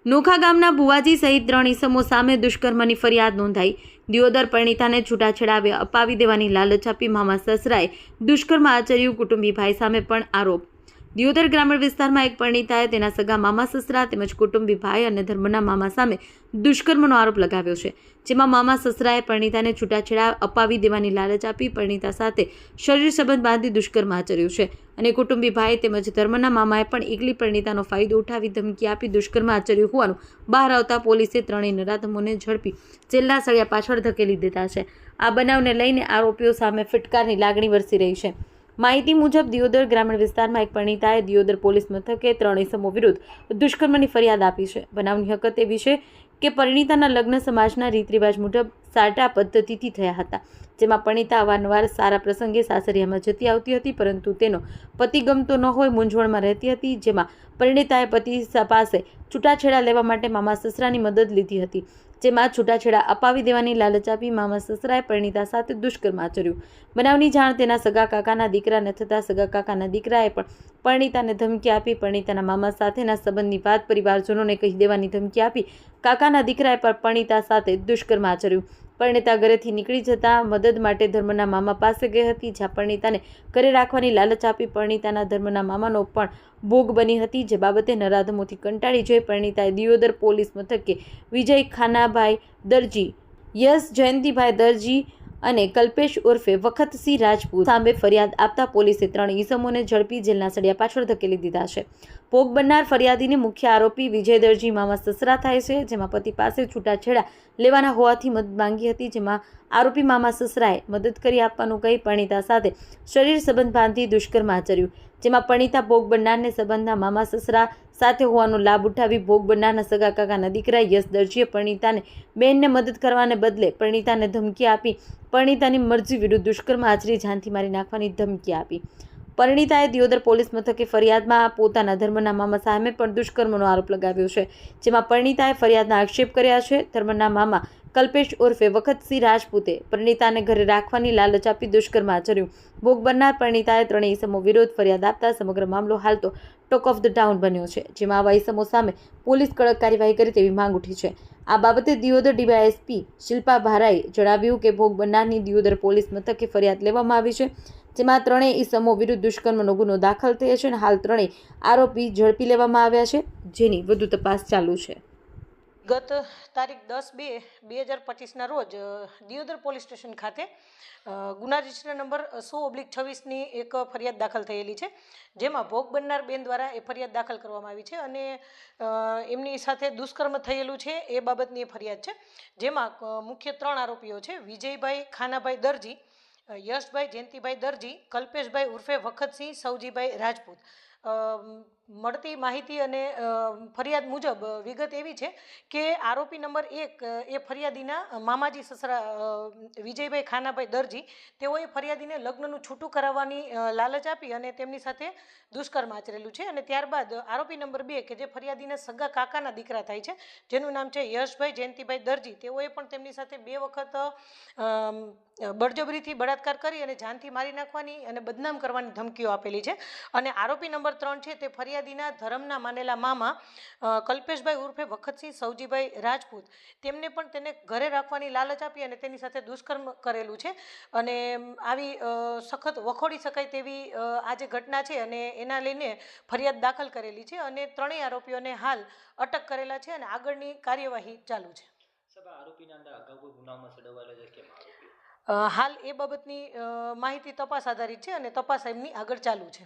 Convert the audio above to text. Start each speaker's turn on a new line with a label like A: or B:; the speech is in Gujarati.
A: નોખા ગામના ભુવાજી સહિત 3 ઇસમો સામે દુષ્કર્મની ફરિયાદ નોંધાઈ। દિયોદર પરિણીતાને છૂટાછેડા અપાવી દેવાની લાલચ આપી મામા સસરાએ દુષ્કર્મ આચર્યું। કુટુંબી ભાઈ સામે પણ આરોપ। દિયોદર ગ્રામીણ વિસ્તારમાં એક પરિણીતાએ તેના સગા મામા સસરા તેમજ કુટુંબી ભાઈ અને ધર્મના મામા સામે દુષ્કર્મનો આરોપ લગાવ્યો છે, જેમાં મામા સસરાએ પરિણીતાને છૂટાછેડા અપાવી દેવાની લાલચ આપી પરિણીતા સાથે શરીર સંબંધ બાંધી દુષ્કર્મ આચર્યું છે અને કુટુંબી ભાઈ તેમજ ધર્મના મામાએ પણ એકલી પરિણીતાનો ફાયદો ઉઠાવી ધમકી આપી દુષ્કર્મ આચર્યું હોવાનું બહાર આવતા પોલીસે 3 નરાધમોને ઝડપી જેલના સળિયા પાછળ ધકેલી દીધા છે। આ બનાવને લઈને આરોપીઓ સામે ફટકારની લાગણી વરસી રહી છે। માહિતી મુજબ દિયોદર ગ્રામીણ વિસ્તારમાં એક પરિણીતાએ દિયોદર પોલીસ મથકે 3 ઇસમો વિરુદ્ધ દુષ્કર્મની ફરિયાદ આપી છે। બનાવની હકીકત એવી છે કે પરિણીતાના લગ્ન સમાજના રીત રિવાજ મુજબ સાટા પદ્ધતિથી થયા હતા, જેમાં પરિણીતા અવારનવાર સારા પ્રસંગે સાસરિયામાં જતી આવતી હતી, પરંતુ તેનો પતિ ગમતો ન હોય મૂંઝવણમાં રહેતી હતી, જેમાં પરિણીતાએ પતિ પાસે છૂટાછેડા લેવા માટે મામા સસરાની મદદ લીધી હતી, જેમાં છૂટાછેડા અપાવી દેવાની લાલચ આપી મામા સસરાએ પરિણીતા સાથે દુષ્કર્મ આચર્યું। બનાવની જાણ તેના સગા કાકાના દીકરાને થતાં સગા કાકાના દીકરાએ પણ પરિણીતાને ધમકી આપી પરિણીતાના મામા સાથેના સંબંધની વાત પરિવારજનોને કહી દેવાની ધમકી આપી કાકાના દીકરાએ પણ પરિણીતા સાથે દુષ્કર્મ આચર્યું। પરિણીતા ઘરેથી નીકળી જતા મદદ માટે ધર્મના મામા પાસે ગઈ હતી, જ્યાં પરિણીતાને ઘરે રાખવાની લાલચ આપી પરિણીતાના ધર્મના મામાનો પણ ભોગ બની હતી, જે બાબતે નરાધમોથી કંટાળી જઈ પરિણીતાએ દિયોદર પોલીસ મથકે વિજય ખાનાભાઈ દરજી, યશ જયંતિભાઈ દરજી અને કલ્પેશ ઉર્ફે વખતસિંહ રાજપૂત સામે ફરિયાદ આપતા પોલીસે 3 ઇસમોને ઝડપી જેલના સળિયા પાછળ ધકેલી દીધા છે। ભોગ બનનાર ફરિયાદીને મુખ્ય આરોપી વિજય દરજી મામા સસરા થાય છે, જેમાં પતિ પાસે છૂટાછેડા લેવાના હોવાથી મદદ માંગી હતી, જેમાં આરોપી મામા સસરાએ મદદ કરી આપવાનું કહી પરિણીતા સાથે શરીર સંબંધ બાંધી દુષ્કર્મ આચર્યું, જેમાં પરિણીતા ભોગ બનનારને સંબંધના મામા સસરા સાથે હોવાનો લાભ ઉઠાવી ભોગ બનનારના સગા કાકાના દીકરા યશ દરજીએ પરિણીતાને બહેનને મદદ કરવાને બદલે પરિણીતાને ધમકી આપી પરિણીતાની મરજી વિરુદ્ધ દુષ્કર્મ આચરી જાનથી મારી નાખવાની ધમકી આપી। પરિણીતાએ દિયોદર પોલીસ મથકે ફરિયાદમાં પોતાના ધર્મના મામા સામે પણ દુષ્કર્મનો આરોપ લગાવ્યો છે, જેમાં પરિણીતાએ ફરિયાદના આક્ષેપ કર્યા છે। ધર્મના મામા કલ્પેશ ઉર્ફે વખતસિંહ રાજપૂતે પરિણીતાને ઘરે રાખવાની લાલચ આપી દુષ્કર્મ આચર્યું। ભોગ બનનાર પરિણીતાએ 3 ઇસમો વિરુદ્ધ ફરિયાદ આપતા સમગ્ર મામલો હાલ તો ટોક ઓફ ધ ટાઉન બન્યો છે, જેમાં આવા ઇસમો સામે પોલીસ કડક કાર્યવાહી કરે તેવી માંગ ઉઠી છે। આ બાબતે દિયોદર ડીવાયએસપી શિલ્પા ભારાએ જણાવ્યું કે ભોગ બનનારની દિયોદર પોલીસ મથકે ફરિયાદ લેવામાં આવી છે, જેમાં 3 ઇસમો વિરુદ્ધ દુષ્કર્મનો ગુનો દાખલ થયો છે અને હાલ 3 આરોપી ઝડપી લેવામાં આવ્યા છે, જેની વધુ તપાસ ચાલુ છે।
B: ગત તારીખ 10/2/2025ના રોજ દિયોદર પોલીસ સ્ટેશન ખાતે ગુના રજિસ્ટર નંબર 100/26ની એક ફરિયાદ દાખલ થયેલી છે, જેમાં ભોગ બનનાર બેન દ્વારા એ ફરિયાદ દાખલ કરવામાં આવી છે અને એમની સાથે દુષ્કર્મ થયેલું છે એ બાબતની એ ફરિયાદ છે, જેમાં મુખ્ય 3 આરોપીઓ છે વિજયભાઈ ખાનાભાઈ દરજી, યશભાઈ જયંતિભાઈ દરજી, કલ્પેશભાઈ ઉર્ફે વખતસિંહ સૌજીભાઈ રાજપૂત। મળતી માહિતી અને ફરિયાદ મુજબ વિગત એવી છે કે આરોપી નંબર 1 એ ફરિયાદીના મામાજી સસરા વિજયભાઈ ખાનાભાઈ દરજી, તેઓએ ફરિયાદીને લગ્નનું છૂટું કરાવવાની લાલચ આપી અને તેમની સાથે દુષ્કર્મ આચરેલું છે અને ત્યારબાદ આરોપી નંબર 2 કે જે ફરિયાદીના સગા કાકાના દીકરા થાય છે, જેનું નામ છે યશભાઈ જયંતિભાઈ દરજી, તેઓએ પણ તેમની સાથે 2 વખત બળજબરીથી બળાત્કાર કરી અને જાનથી મારી નાખવાની અને બદનામ કરવાની ધમકીઓ આપેલી છે અને આરોપી નંબર 3 છે તે ફરિયાદીના ધર્મના માનેલા મામા કલ્પેશભાઈ ઉર્ફે વખતસિંહ સૌજીભાઈ રાજપૂત, તેમને પણ તેને ઘરે રાખવાની લાલચ આપી અને તેની સાથે દુષ્કર્મ કરેલું છે અને આવી સખત વખોડી શકાય તેવી આ જે ઘટના છે અને એના લઈને ફરિયાદ દાખલ કરેલી છે અને 3 આરોપીઓને હાલ અટક કરેલા છે અને આગળની કાર્યવાહી ચાલુ છે। હાલ એ બાબતની માહિતી તપાસ આધારિત છે અને તપાસ એમની આગળ ચાલુ છે।